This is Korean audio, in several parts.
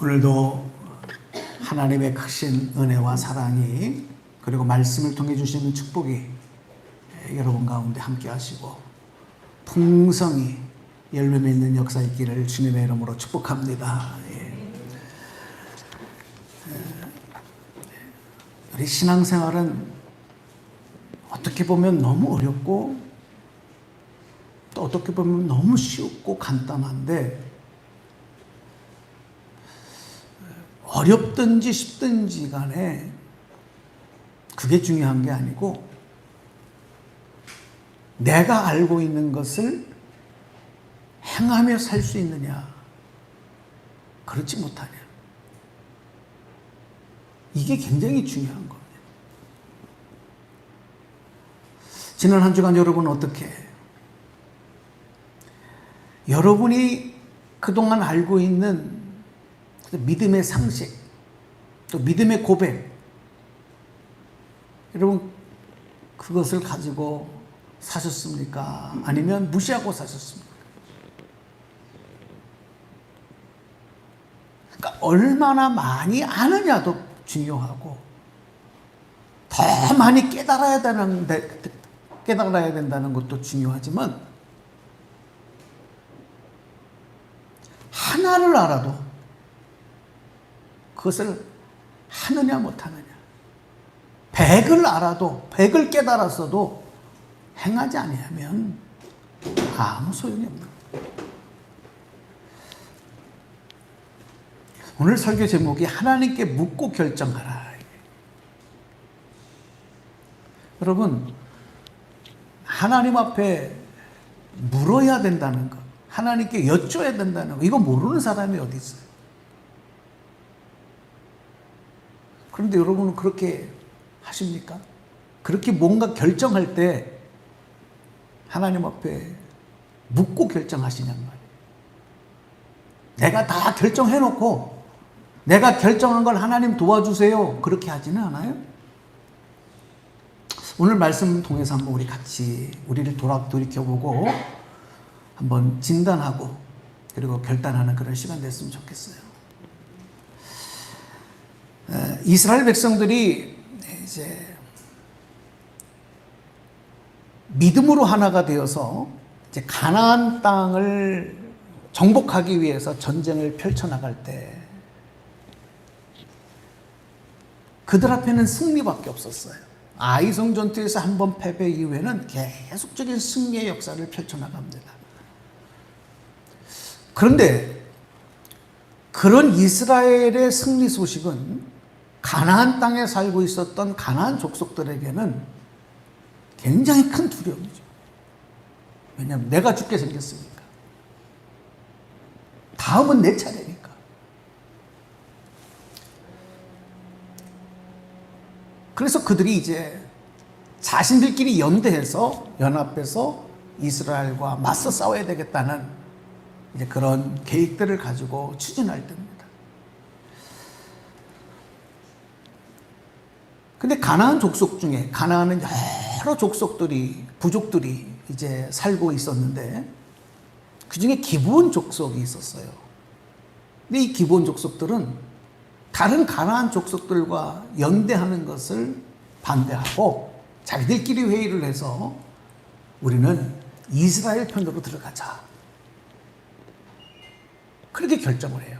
오늘도 하나님의 크신 은혜와 사랑이 그리고 말씀을 통해 주시는 축복이 여러분 가운데 함께 하시고 풍성히 열매 맺는 역사 있기를 주님의 이름으로 축복합니다. 우리 신앙생활은 어떻게 보면 너무 어렵고 또 어떻게 보면 너무 쉽고 간단한데 어렵든지 쉽든지 간에 그게 중요한 게 아니고 내가 알고 있는 것을 행하며 살 수 있느냐 그렇지 못하냐 이게 굉장히 중요한 겁니다. 지난 한 주간 여러분 어떻게 여러분이 그동안 알고 있는 믿음의 상식, 또 믿음의 고백, 여러분 그것을 가지고 사셨습니까? 아니면 무시하고 사셨습니까? 그러니까 얼마나 많이 아느냐도 중요하고 더 많이 깨달아야 된다는 것도 중요하지만 하나를 알아도 그것을 하느냐 못하느냐 100을 알아도 100을 깨달았어도 행하지 아니하면 아무 소용이 없는 거예요. 오늘 설교 제목이 하나님께 묻고 결정하라. 여러분 하나님 앞에 물어야 된다는 것, 하나님께 여쭤야 된다는 것, 이거 모르는 사람이 어디 있어요? 그런데 여러분은 그렇게 하십니까? 그렇게 뭔가 결정할 때 하나님 앞에 묻고 결정하시냔 말이에요. 내가 다 결정해놓고 내가 결정한 걸 하나님 도와주세요 그렇게 하지는 않아요? 오늘 말씀 통해서 한번 우리 같이 우리를 돌이켜보고 한번 진단하고 그리고 결단하는 그런 시간 됐으면 좋겠어요. 이스라엘 백성들이 이제 믿음으로 하나가 되어서 이제 가나안 땅을 정복하기 위해서 전쟁을 펼쳐나갈 때 그들 앞에는 승리밖에 없었어요. 아이성 전투에서 한 번 패배 이후에는 계속적인 승리의 역사를 펼쳐나갑니다. 그런데 그런 이스라엘의 승리 소식은 가나안 땅에 살고 있었던 가나안 족속들에게는 굉장히 큰 두려움이죠. 왜냐하면 내가 죽게 생겼으니까. 다음은 내 차례니까. 그래서 그들이 이제 자신들끼리 연합해서 이스라엘과 맞서 싸워야 되겠다는 이제 그런 계획들을 가지고 추진할 때입니다. 근데 가나안 족속 중에 가나안은 여러 부족들이 이제 살고 있었는데 그 중에 기브온 족속이 있었어요. 근데 이 기브온 족속들은 다른 가나안 족속들과 연대하는 것을 반대하고 자기들끼리 회의를 해서 우리는 이스라엘 편으로 들어가자. 그렇게 결정을 해요.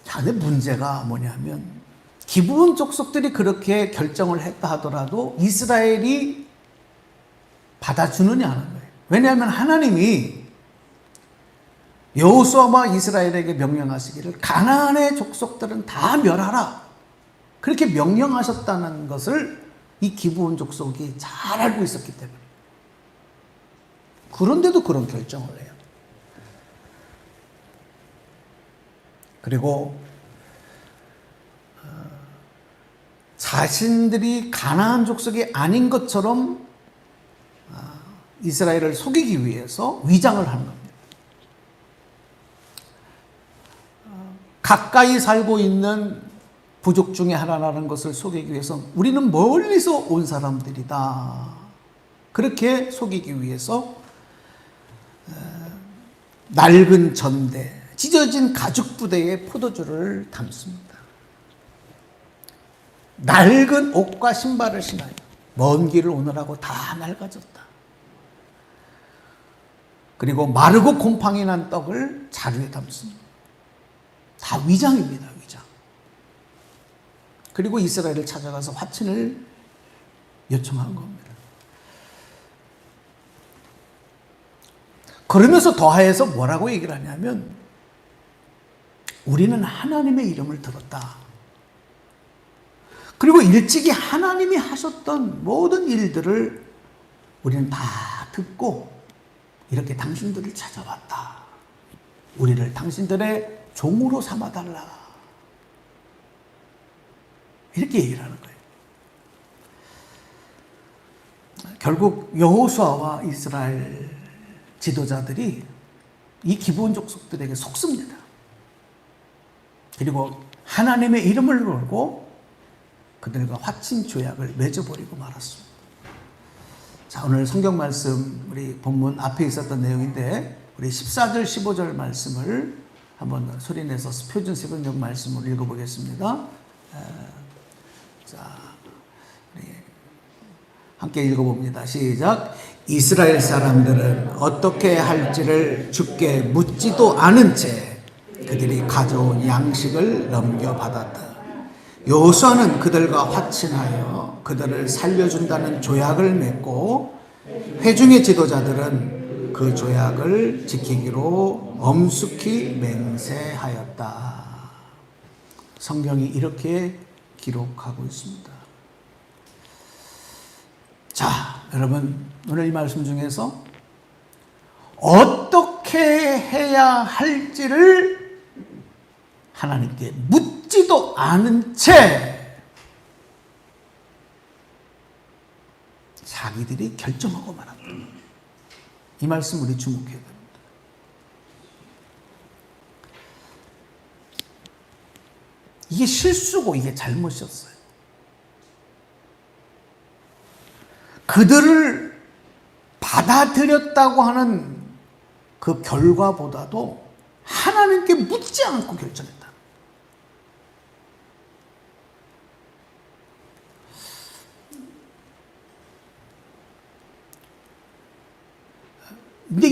자, 근데 문제가 뭐냐면 기브온 족속들이 그렇게 결정을 했다 하더라도 이스라엘이 받아주느냐 하는 거예요. 왜냐하면 하나님이 여호수아와 이스라엘에게 명령하시기를 가나안의 족속들은 다 멸하라 그렇게 명령하셨다는 것을 이 기브온 족속이 잘 알고 있었기 때문에 그런데도 그런 결정을 해요. 그리고 자신들이 가나안 족속이 아닌 것처럼 이스라엘을 속이기 위해서 위장을 하는 겁니다. 가까이 살고 있는 부족 중에 하나라는 것을 속이기 위해서 우리는 멀리서 온 사람들이다. 그렇게 속이기 위해서 낡은 전대, 찢어진 가죽 부대에 포도주를 담습니다. 낡은 옷과 신발을 신어요. 먼 길을 오느라고 다 낡아졌다. 그리고 마르고 곰팡이 난 떡을 자루에 담습니다. 다 위장입니다. 위장. 그리고 이스라엘을 찾아가서 화친을 요청한 겁니다. 그러면서 더하여서 뭐라고 얘기를 하냐면 우리는 하나님의 이름을 들었다. 그리고 일찍이 하나님이 하셨던 모든 일들을 우리는 다 듣고 이렇게 당신들을 찾아왔다. 우리를 당신들의 종으로 삼아달라. 이렇게 얘기를 하는 거예요. 결국 여호수아와 이스라엘 지도자들이 이 기브온 족속들에게 속습니다. 그리고 하나님의 이름을 걸고 그들과 화친 조약을 맺어버리고 말았습니다. 자, 오늘 성경 말씀 우리 본문 앞에 있었던 내용인데 우리 14절 15절 말씀을 한번 소리내서 표준 세번역 말씀을 읽어보겠습니다. 자, 우리 함께 읽어봅니다. 시작. 이스라엘 사람들은 어떻게 할지를 주께 묻지도 않은 채 그들이 가져온 양식을 넘겨받았다. 여호수아는 그들과 화친하여 그들을 살려준다는 조약을 맺고 회중의 지도자들은 그 조약을 지키기로 엄숙히 맹세하였다. 성경이 이렇게 기록하고 있습니다. 자, 여러분 오늘 이 말씀 중에서 어떻게 해야 할지를 하나님께 묻지도 않은 채 자기들이 결정하고 말았다. 이 말씀 우리 주목해야 됩니다. 이게 실수고 이게 잘못이었어요. 그들을 받아들였다고 하는 그 결과보다도 하나님께 묻지 않고 결정했다. 근데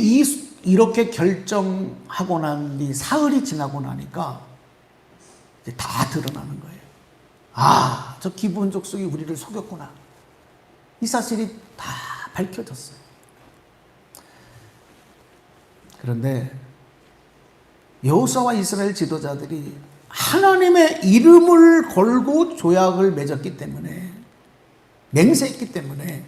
이렇게 결정하고 난 뒤 사흘이 지나고 나니까 이제 다 드러나는 거예요. 아, 저 기브온 족속이 우리를 속였구나. 이 사실이 다 밝혀졌어요. 그런데 여호수아와 이스라엘 지도자들이 하나님의 이름을 걸고 조약을 맺었기 때문에, 맹세했기 때문에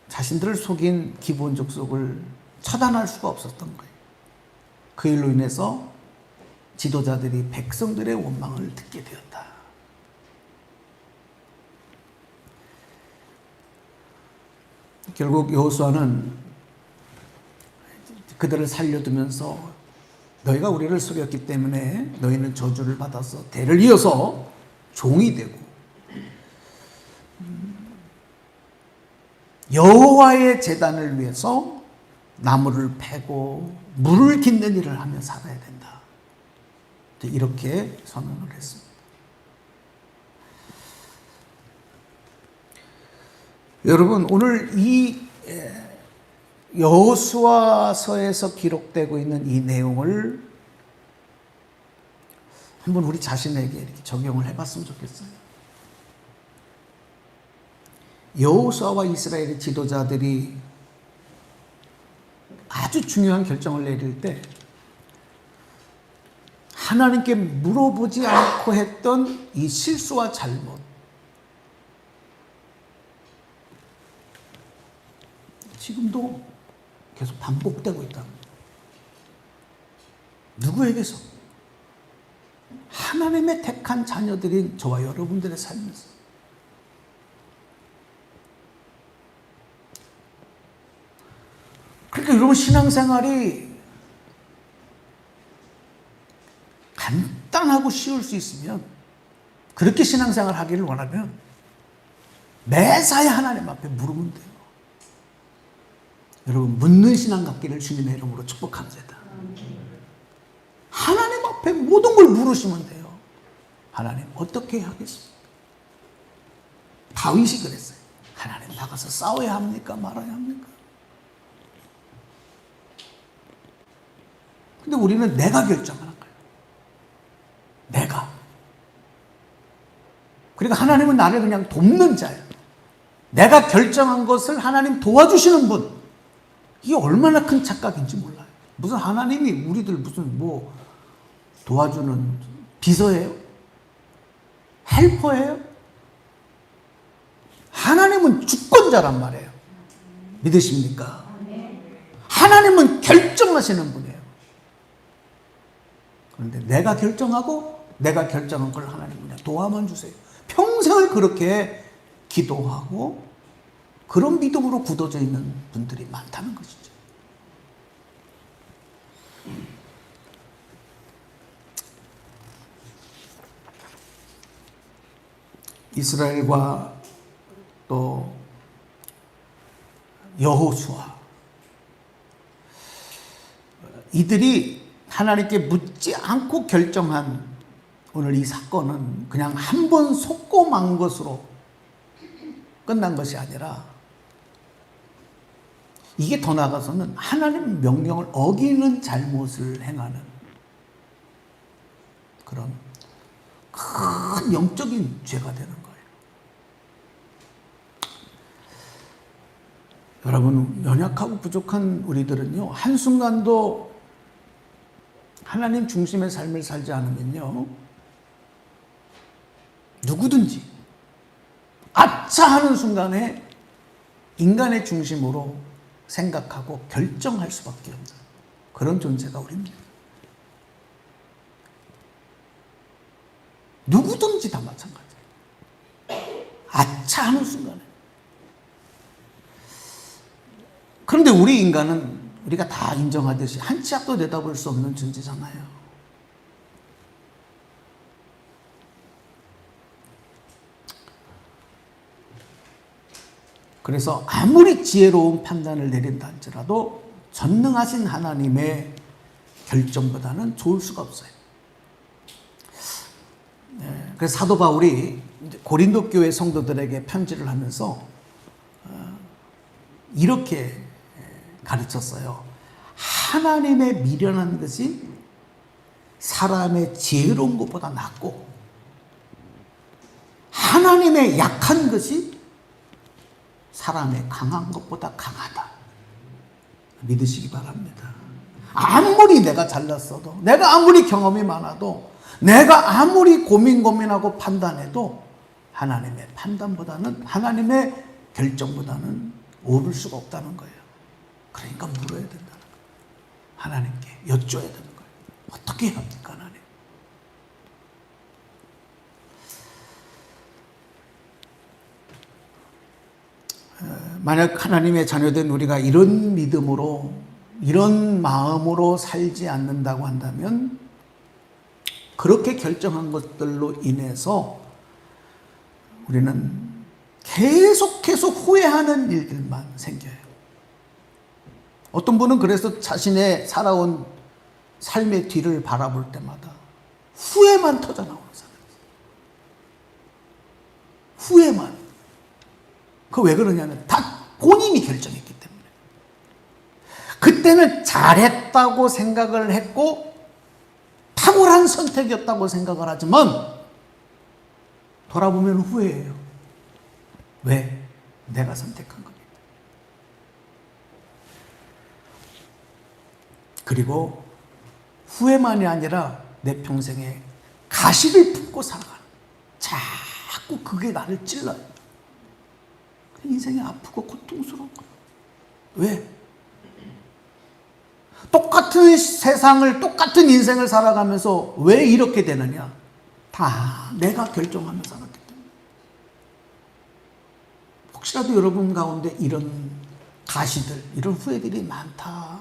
자신들을 속인 기브온 족속을 처단할 수가 없었던 거예요. 그 일로 인해서 지도자들이 백성들의 원망을 듣게 되었다. 결국 여호수아는 그들을 살려두면서 너희가 우리를 속였기 때문에 너희는 저주를 받아서 대를 이어서 종이 되고 여호와의 제단을 위해서 나무를 패고 물을 깃는 일을 하며 살아야 된다. 이렇게 선언을 했습니다. 여러분, 오늘 이 여호수아서에서 기록되고 있는 이 내용을 한번 우리 자신에게 이렇게 적용을 해봤으면 좋겠어요. 여호수아와 이스라엘의 지도자들이 아주 중요한 결정을 내릴 때 하나님께 물어보지 않고 했던 이 실수와 잘못, 지금도 계속 반복되고 있다. 누구에게서? 하나님의 택한 자녀들인 저와 여러분들의 삶에서. 그러니까 여러분, 신앙생활이 간단하고 쉬울 수 있으면, 그렇게 신앙생활 하기를 원하면 매사에 하나님 앞에 물으면 돼요. 여러분, 묻는 신앙 갖기를 주님의 이름으로 축복합니다. 하나님 앞에 모든 걸 물으시면 돼요. 하나님 어떻게 하겠습니까? 다윗이 그랬어요. 하나님 나가서 싸워야 합니까? 말아야 합니까? 근데 우리는 내가 결정하는 거예요. 내가. 그러니까 하나님은 나를 그냥 돕는 자예요. 내가 결정한 것을 하나님 도와주시는 분. 이게 얼마나 큰 착각인지 몰라요. 무슨 하나님이 우리들 무슨 뭐 도와주는 비서예요? 헬퍼예요? 하나님은 주권자란 말이에요. 믿으십니까? 하나님은 결정하시는 분이에요. 그런데 내가 결정하고 내가 결정한 걸 하나님 그냥 도와만 주세요. 평생을 그렇게 기도하고 그런 믿음으로 굳어져 있는 분들이 많다는 것이죠. 이스라엘과 또 여호수아 이들이 하나님께 묻지 않고 결정한 오늘 이 사건은 그냥 한 번 속고 만 것으로 끝난 것이 아니라 이게 더 나아가서는 하나님 명령을 어기는 잘못을 행하는 그런 큰 영적인 죄가 되는 거예요. 여러분, 연약하고 부족한 우리들은요, 한순간도 하나님 중심의 삶을 살지 않으면요, 누구든지 아차 하는 순간에 인간의 중심으로 생각하고 결정할 수밖에 없는 그런 존재가 우리입니다. 누구든지 다 마찬가지예요. 아차 하는 순간에. 그런데 우리 인간은 우리가 다 인정하듯이 한 치 앞도 내다볼 수 없는 존재잖아요. 그래서 아무리 지혜로운 판단을 내린다 할지라도 전능하신 하나님의 결정보다는 좋을 수가 없어요. 그래서 사도 바울이 고린도 교회 성도들에게 편지를 하면서 이렇게 가르쳤어요. 하나님의 미련한 것이 사람의 지혜로운 것보다 낫고 하나님의 약한 것이 사람의 강한 것보다 강하다. 믿으시기 바랍니다. 아무리 내가 잘났어도, 내가 아무리 경험이 많아도, 내가 아무리 고민하고 판단해도 하나님의 판단보다는, 하나님의 결정보다는 오를 수가 없다는 거예요. 그러니까 물어야 된다는 거예요. 하나님께 여쭤야 되는 거예요. 어떻게 해야 합니까, 하나님? 만약 하나님의 자녀된 우리가 이런 믿음으로, 이런 마음으로 살지 않는다고 한다면 그렇게 결정한 것들로 인해서 우리는 계속 후회하는 일들만 생겨요. 어떤 분은 그래서 자신의 살아온 삶의 뒤를 바라볼 때마다 후회만 터져 나오는 사람이에요. 후회만. 그 왜 그러냐면 다 본인이 결정했기 때문에. 그때는 잘했다고 생각을 했고 탁월한 선택이었다고 생각을 하지만 돌아보면 후회해요. 왜? 내가 선택한 겁니다. 그리고 후회만이 아니라 내 평생에 가시를 품고 살아가는, 자꾸 그게 나를 찔러요. 인생이 아프고 고통스러운 거예요. 왜? 똑같은 세상을, 똑같은 인생을 살아가면서 왜 이렇게 되느냐? 다 내가 결정하며 살았기 때문에. 혹시라도 여러분 가운데 이런 가시들, 이런 후회들이 많다.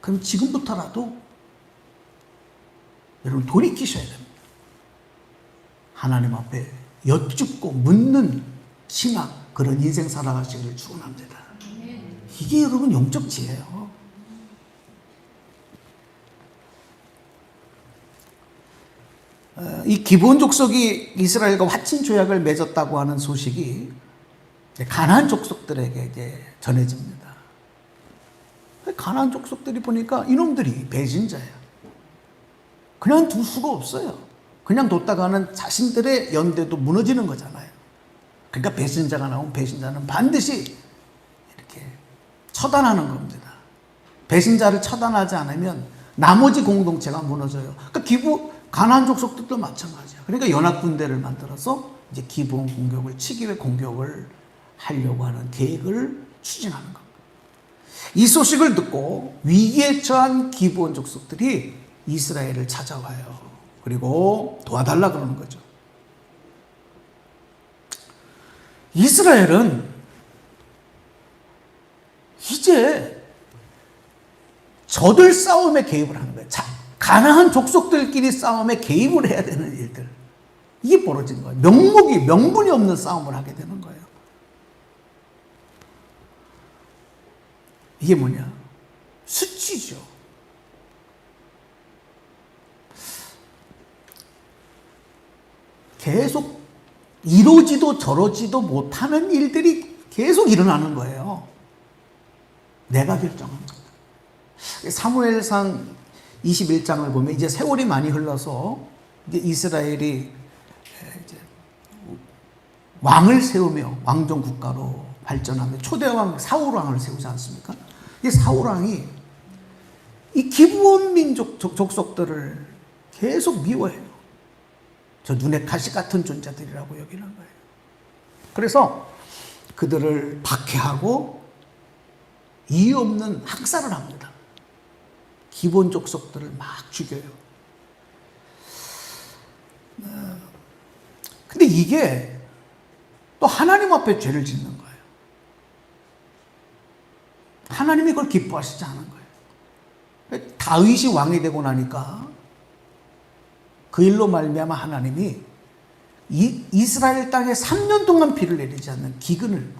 그럼 지금부터라도 여러분 돌이키셔야 됩니다. 하나님 앞에 여쭙고 묻는 신앙, 그런 인생 살아가시기를 축원합니다. 이게 여러분 영적 지혜예요. 이 기브온 족속이 이스라엘과 화친 조약을 맺었다고 하는 소식이 가나안 족속들에게 이제 전해집니다. 가나안 족속들이 보니까 이놈들이 배신자야. 그냥 둘 수가 없어요. 그냥 뒀다가는 자신들의 연대도 무너지는 거잖아요. 그러니까 배신자가 나오면 배신자는 반드시 이렇게 처단하는 겁니다. 배신자를 처단하지 않으면 나머지 공동체가 무너져요. 그러니까 가나안 족속들도 마찬가지야. 그러니까 연합군대를 만들어서 이제 기브온 공격을 치기 위해 공격을 하려고 하는 계획을 추진하는 겁니다. 이 소식을 듣고 위기에 처한 기브온 족속들이 이스라엘을 찾아와요. 그리고 도와달라 그러는 거죠. 이스라엘은 이제 저들 싸움에 개입을 하는 거예요. 가나안 족속들끼리 싸움에 개입을 해야 되는 일들. 이게 벌어진 거예요. 명분이 없는 싸움을 하게 되는 거예요. 이게 뭐냐? 수치죠. 계속 이러지도 저러지도 못하는 일들이 계속 일어나는 거예요. 내가 결정한 것. 사무엘상 21장을 보면 이제 세월이 많이 흘러서 이제 이스라엘이 이제 왕을 세우며 왕정 국가로 발전하며 초대왕 사울왕을 세우지 않습니까? 이 사울왕이 이 기브온 민족 족속들을 계속 미워해요. 저 눈에 가시 같은 존재들이라고 여기는 거예요. 그래서 그들을 박해하고 이유 없는 학살을 합니다. 기브온 족속들을 막 죽여요. 근데 이게 또 하나님 앞에 죄를 짓는 거예요. 하나님이 그걸 기뻐하시지 않은 거예요. 다윗이 왕이 되고 나니까 그 일로 말미암아 하나님이 이스라엘 땅에 3년 동안 비를 내리지 않는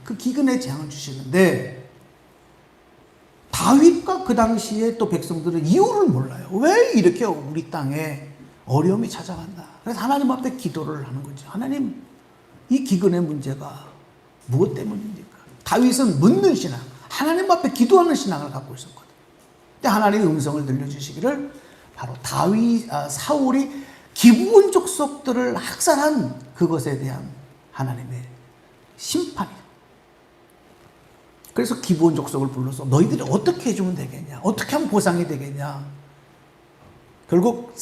그 기근의 재앙을 주시는데 다윗과 그 당시에 또 백성들은 이유를 몰라요. 왜 이렇게 우리 땅에 어려움이 찾아간다. 그래서 하나님 앞에 기도를 하는 거죠. 하나님, 이 기근의 문제가 무엇 때문입니까? 다윗은 묻는 신앙, 하나님 앞에 기도하는 신앙을 갖고 있었거든요. 근데 하나님의 음성을 들려주시기를 바로 사울이 기브온 족속들을 학살한 그것에 대한 하나님의 심판이에요. 그래서 기브온 족속을 불러서 너희들이 어떻게 해주면 되겠냐? 어떻게 하면 보상이 되겠냐? 결국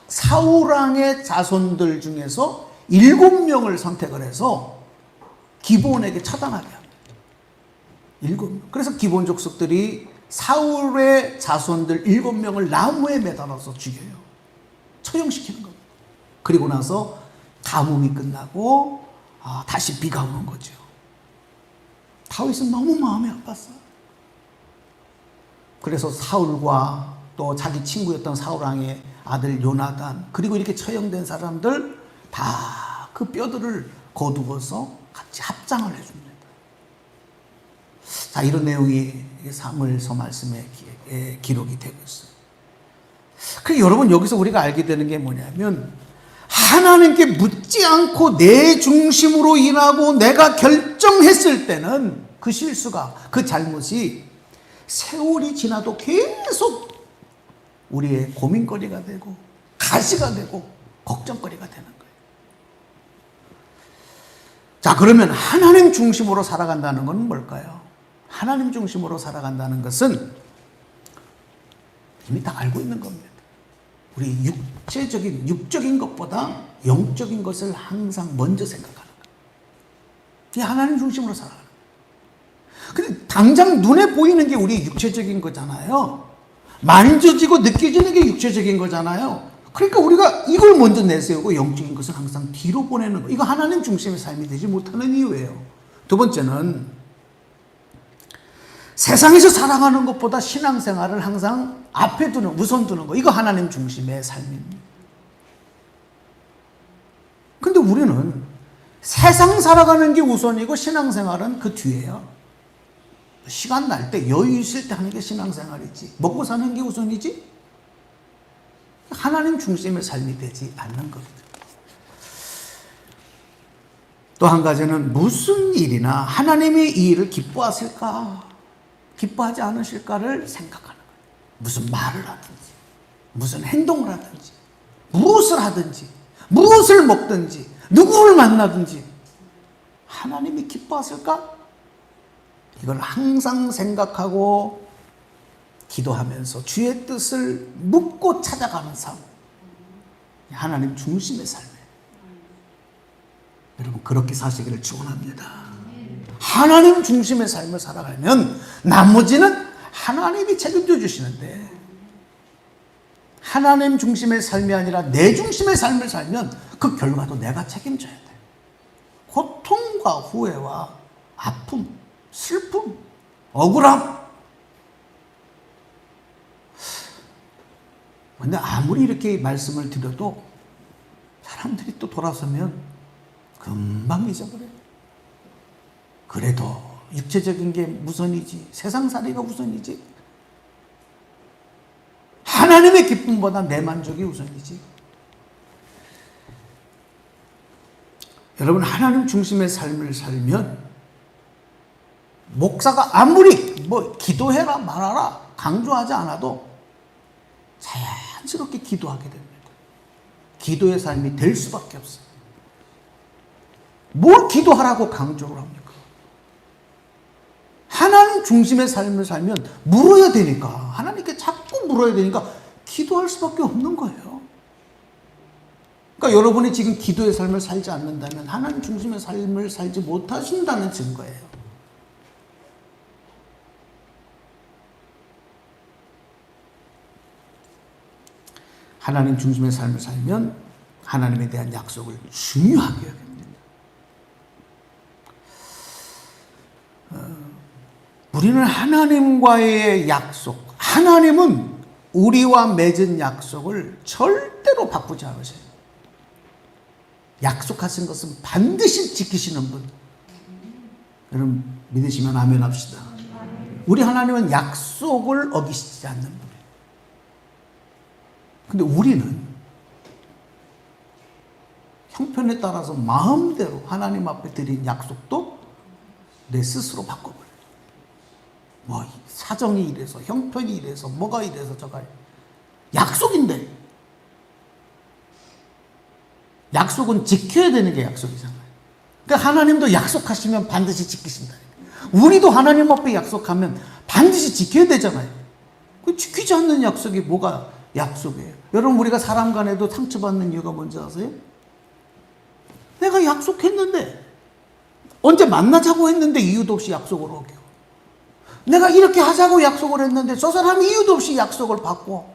사울왕의 자손들 중에서 7명을 선택을 해서 기브온에게 처단하게 합니다. 7명. 그래서 기브온 족속들이 사울의 자손들 7명을 나무에 매달아서 죽여요. 처형시키는 겁니다. 그리고 나서 가뭄이 끝나고 다시 비가 오는 거죠. 다윗은 너무 마음이 아팠어요. 그래서 사울과 또 자기 친구였던 사울왕의 아들 요나단 그리고 이렇게 처형된 사람들 다 그 뼈들을 거두어서 같이 합장을 해줍니다. 자, 이런 내용이 사무엘서 말씀에 기록이 되고 있어요. 그래서 여러분 여기서 우리가 알게 되는 게 뭐냐면 하나님께 묻지 않고 내 중심으로 일하고 내가 결정했을 때는 그 실수가 그 잘못이 세월이 지나도 계속 우리의 고민거리가 되고 가시가 되고 걱정거리가 되는 거예요. 자, 그러면 하나님 중심으로 살아간다는 건 뭘까요? 하나님 중심으로 살아간다는 것은 이미 다 알고 있는 겁니다. 우리 육적인 것보다 영적인 것을 항상 먼저 생각하는 거예요. 이게 하나님 중심으로 살아가는 거예요. 근데 당장 눈에 보이는 게 우리 육체적인 거잖아요. 만져지고 느껴지는 게 육체적인 거잖아요. 그러니까 우리가 이걸 먼저 내세우고 영적인 것을 항상 뒤로 보내는 거예요. 이거 하나님 중심의 삶이 되지 못하는 이유예요. 두 번째는 세상에서 살아가는 것보다 신앙생활을 항상 앞에 두는, 우선 두는 거. 이거 하나님 중심의 삶입니다. 근데 우리는 세상 살아가는 게 우선이고 신앙생활은 그 뒤에요. 시간 날 때, 여유 있을 때 하는 게 신앙생활이지. 먹고 사는 게 우선이지? 하나님 중심의 삶이 되지 않는 겁니다. 또 한 가지는 무슨 일이나 하나님이 이 일을 기뻐하실까, 기뻐하지 않으실까를 생각하는 거예요. 무슨 말을 하든지, 무슨 행동을 하든지, 무엇을 하든지, 무엇을 먹든지, 누구를 만나든지 하나님이 기뻐하실까? 이걸 항상 생각하고 기도하면서 주의 뜻을 묻고 찾아가는 삶, 하나님 중심의 삶이에요. 여러분 그렇게 사시기를 축원합니다. 하나님 중심의 삶을 살아가면 나머지는 하나님이 책임져 주시는데, 하나님 중심의 삶이 아니라 내 중심의 삶을 살면 그 결과도 내가 책임져야 돼. 고통과 후회와 아픔, 슬픔, 억울함. 근데 아무리 이렇게 말씀을 드려도 사람들이 또 돌아서면 금방 잊어버려요. 그래도 육체적인 게 우선이지, 세상살이가 우선이지, 하나님의 기쁨보다 내 만족이 우선이지. 여러분 하나님 중심의 삶을 살면 목사가 아무리 기도해라 말하라 강조하지 않아도 자연스럽게 기도하게 됩니다. 기도의 삶이 될 수밖에 없어요. 뭘 기도하라고 강조를 합니까? 하나님 중심의 삶을 살면 물어야 되니까, 하나님께 자꾸 물어야 되니까 기도할 수밖에 없는 거예요. 그러니까 여러분이 지금 기도의 삶을 살지 않는다면 하나님 중심의 삶을 살지 못하신다는 증거예요. 하나님 중심의 삶을 살면 하나님에 대한 약속을 중요하게 여깁니다. 우리는 하나님과의 약속, 하나님은 우리와 맺은 약속을 절대로 바꾸지 않으세요. 약속하신 것은 반드시 지키시는 분. 여러분 믿으시면 아멘 합시다. 우리 하나님은 약속을 어기시지 않는 분이에요. 근데 우리는 형편에 따라서 마음대로 하나님 앞에 드린 약속도 내 스스로 바꿔버려요. 사정이 이래서, 형편이 이래서, 뭐가 이래서 저가 약속인데, 약속은 지켜야 되는 게 약속이잖아요. 그러니까 하나님도 약속하시면 반드시 지키신다. 우리도 하나님 앞에 약속하면 반드시 지켜야 되잖아요. 그 지키지 않는 약속이 뭐가 약속이에요? 여러분 우리가 사람 간에도 상처받는 이유가 뭔지 아세요? 내가 약속했는데, 언제 만나자고 했는데 이유도 없이 약속을 어겨. 내가 이렇게 하자고 약속을 했는데 저 사람이 이유도 없이 약속을 바꿔.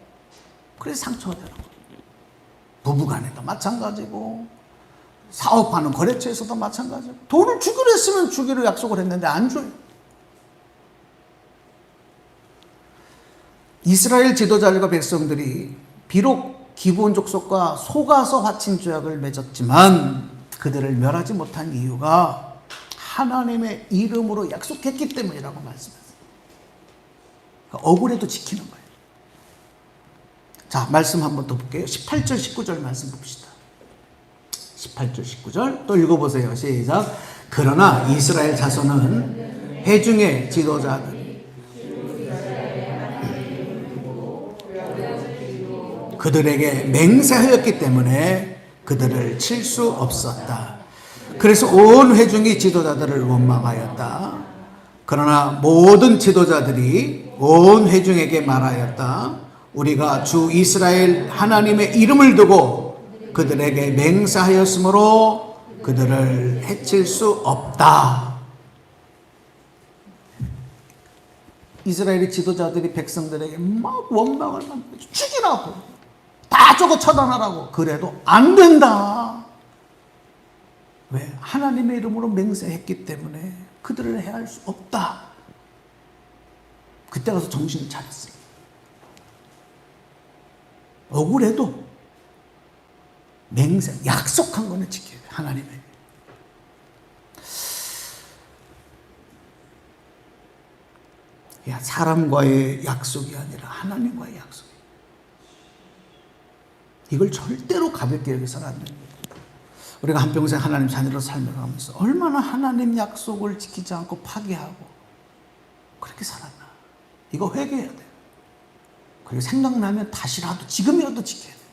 그래서 상처가 되는 거예요. 부부간에도 마찬가지고, 사업하는 거래처에서도 마찬가지고, 돈을 주기로 했으면 주기로 약속을 했는데 안 줘요. 이스라엘 지도자들과 백성들이 비록 기브온 족속과 속아서 화친 조약을 맺었지만 그들을 멸하지 못한 이유가 하나님의 이름으로 약속했기 때문이라고 말씀했어요. 억울해도 지키는 거예요. 자, 말씀 한번 더 볼게요. 18절 19절 말씀 봅시다. 18절 19절 또 읽어보세요. 시작. 그러나 이스라엘 자손은 회중의 지도자들이 그들에게 맹세하였기 때문에 그들을 칠 수 없었다. 그래서 온 회중이 지도자들을 원망하였다. 그러나 모든 지도자들이 온 회중에게 말하였다. 우리가 주 이스라엘 하나님의 이름을 두고 그들에게 맹세하였으므로 그들을 해칠 수 없다. 이스라엘의 지도자들이 백성들에게 막 원망을 하고 죽이라고, 다 저거 처단하라고. 그래도 안 된다. 왜? 하나님의 이름으로 맹세했기 때문에 그들을 해할 수 없다. 그때 가서 정신을 차렸어요. 억울해도 맹세, 약속한 거는 지켜야 돼. 하나님에게. 사람과의 약속이 아니라 하나님과의 약속. 이걸 절대로 가볍게 여기서는 안 됩니다. 우리가 한평생 하나님 자녀로 살면서 얼마나 하나님 약속을 지키지 않고 파기하고 그렇게 살았나. 이거 회개해야 돼요. 그리고 생각나면 다시라도 지금이라도 지켜야 돼요.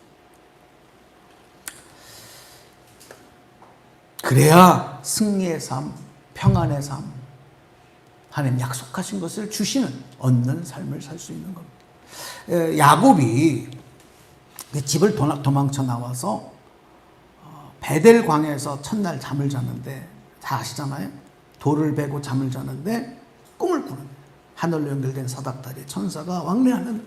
그래야 승리의 삶, 평안의 삶, 하나님 약속하신 것을 주시는, 얻는 삶을 살 수 있는 겁니다. 야곱이 집을 도망쳐 나와서 베델 광야에서 첫날 잠을 자는데, 다 아시잖아요. 돌을 베고 잠을 자는데 꿈을 꾸는, 하늘로 연결된 사닥다리 천사가 왕래하는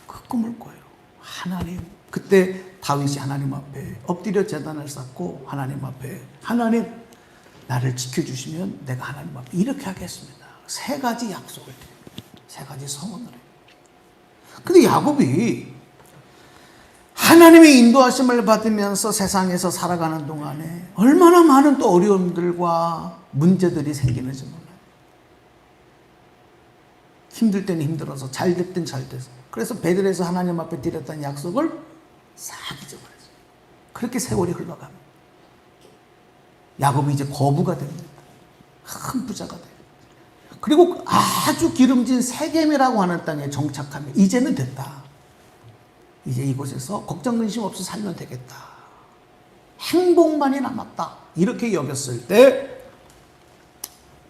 그 꿈을 꿔요. 하나님, 그때 다윗이 하나님 앞에 엎드려 제단을 쌓고 하나님 앞에, 하나님 나를 지켜주시면 내가 하나님 앞에 이렇게 하겠습니다. 세 가지 약속을 해요. 세 가지 선언을 해요. 근데 야곱이 하나님의 인도하심을 받으면서 세상에서 살아가는 동안에 얼마나 많은 또 어려움들과 문제들이 생기는지 몰라요. 힘들 때는 힘들어서, 잘 될 땐 잘 돼서. 그래서 베들에서 하나님 앞에 드렸던 약속을 싹 잊어버렸어요. 그렇게 세월이 흘러갑니다. 야곱이 이제 거부가 됩니다. 큰 부자가 돼요. 그리고 아주 기름진 세겜이라고 하는 땅에 정착하면 이제는 됐다. 이제 이곳에서 걱정 근심 없이 살면 되겠다. 행복만이 남았다. 이렇게 여겼을 때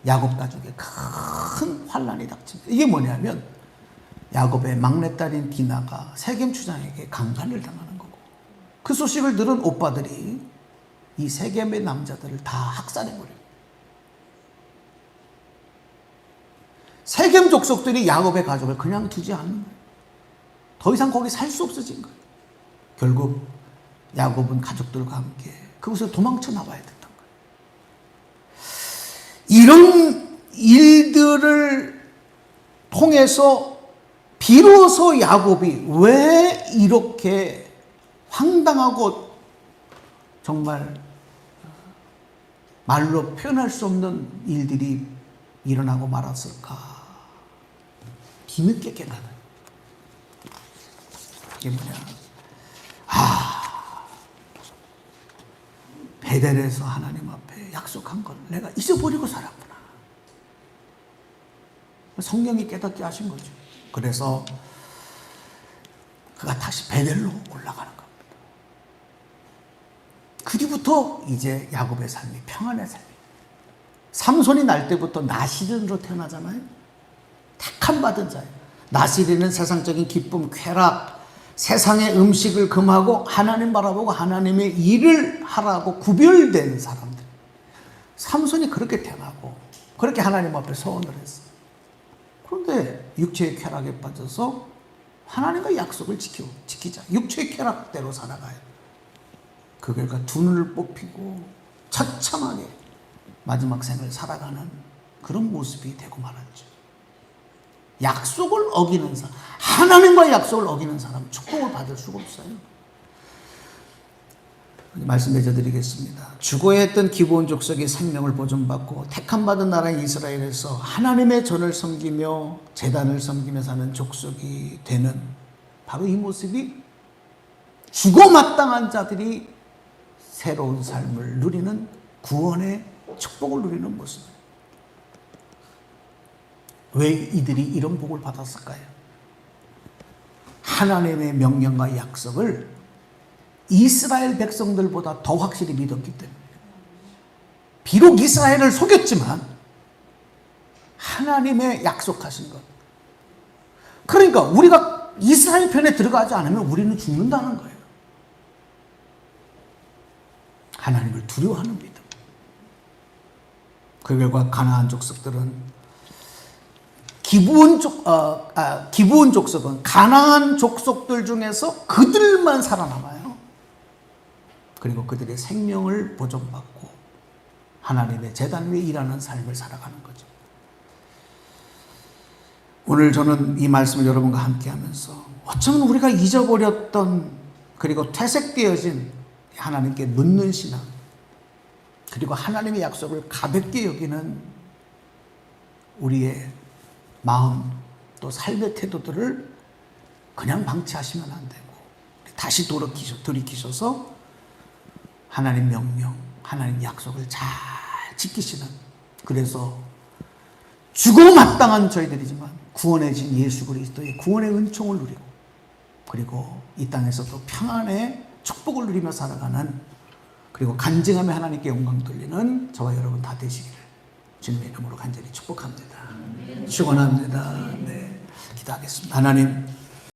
야곱 가족에 큰 환란이 닥칩니다. 이게 뭐냐면 야곱의 막내딸인 디나가 세겜 추장에게 강간을 당하는 거고, 그 소식을 들은 오빠들이 이 세겜의 남자들을 다 학살해버려요. 세겜 족속들이 야곱의 가족을 그냥 두지 않는 거예요. 더 이상 거기 살 수 없어진 거예요. 결국 야곱은 가족들과 함께 그곳을 도망쳐 나와야 됐던 거예요. 이런 일들을 통해서 비로소 야곱이 왜 이렇게 황당하고 정말 말로 표현할 수 없는 일들이 일어나고 말았을까? 뒤늦게 깨달아요. 이게 뭐냐? 베델에서 하나님 앞에 약속한 걸 내가 잊어버리고 살았구나. 성령이 깨닫게 하신 거죠. 그래서 그가 다시 베델로 올라가는 겁니다. 그 뒤부터 이제 야곱의 삶이 평안의 삶이에요. 삼손이 날 때부터 나시린으로 태어나잖아요. 택함 받은 자예요. 나시린은 세상적인 기쁨, 쾌락, 세상의 음식을 금하고 하나님 바라보고 하나님의 일을 하라고 구별된 사람들. 삼손이 그렇게 태어나고 그렇게 하나님 앞에 소원을 했어요. 그런데 육체의 쾌락에 빠져서 하나님과 약속을 지키자. 육체의 쾌락대로 살아가요. 그 결과 두 눈을 뽑히고 처참하게 마지막 생을 살아가는 그런 모습이 되고 말았죠. 약속을 어기는 사람, 하나님과의 약속을 어기는 사람은 축복을 받을 수가 없어요. 말씀 맺어드리겠습니다. 죽어야 했던 기브온 족속이 생명을 보존받고 택함받은 나라 이스라엘에서 하나님의 전을 섬기며 제단을 섬기며 사는 족속이 되는 바로 이 모습이 죽어 마땅한 자들이 새로운 삶을 누리는, 구원의 축복을 누리는 모습이에요. 왜 이들이 이런 복을 받았을까요? 하나님의 명령과 약속을 이스라엘 백성들보다 더 확실히 믿었기 때문에. 비록 이스라엘을 속였지만 하나님의 약속하신 것. 그러니까 우리가 이스라엘 편에 들어가지 않으면 우리는 죽는다는 거예요. 하나님을 두려워하는 믿음. 그 결과 가나안 족속들은 기브온 족속은 가나안 족속들 중에서 그들만 살아남아요. 그리고 그들의 생명을 보존받고 하나님의 제단 위에 일하는 삶을 살아가는 거죠. 오늘 저는 이 말씀을 여러분과 함께 하면서 어쩌면 우리가 잊어버렸던, 그리고 퇴색되어진 하나님께 묻는 신앙, 그리고 하나님의 약속을 가볍게 여기는 우리의 마음, 또 삶의 태도들을 그냥 방치하시면 안 되고 다시 돌이키셔서 하나님 명령, 하나님 약속을 잘 지키시는, 그래서 죽어 마땅한 저희들이지만 구원의 진 예수 그리스도의 구원의 은총을 누리고, 그리고 이 땅에서도 평안의 축복을 누리며 살아가는, 그리고 간증하며 하나님께 영광 돌리는 저와 여러분 다 되시기를 주님의 이름으로 간절히 축복합니다. 축원합니다. 네, 기도하겠습니다. 하나님,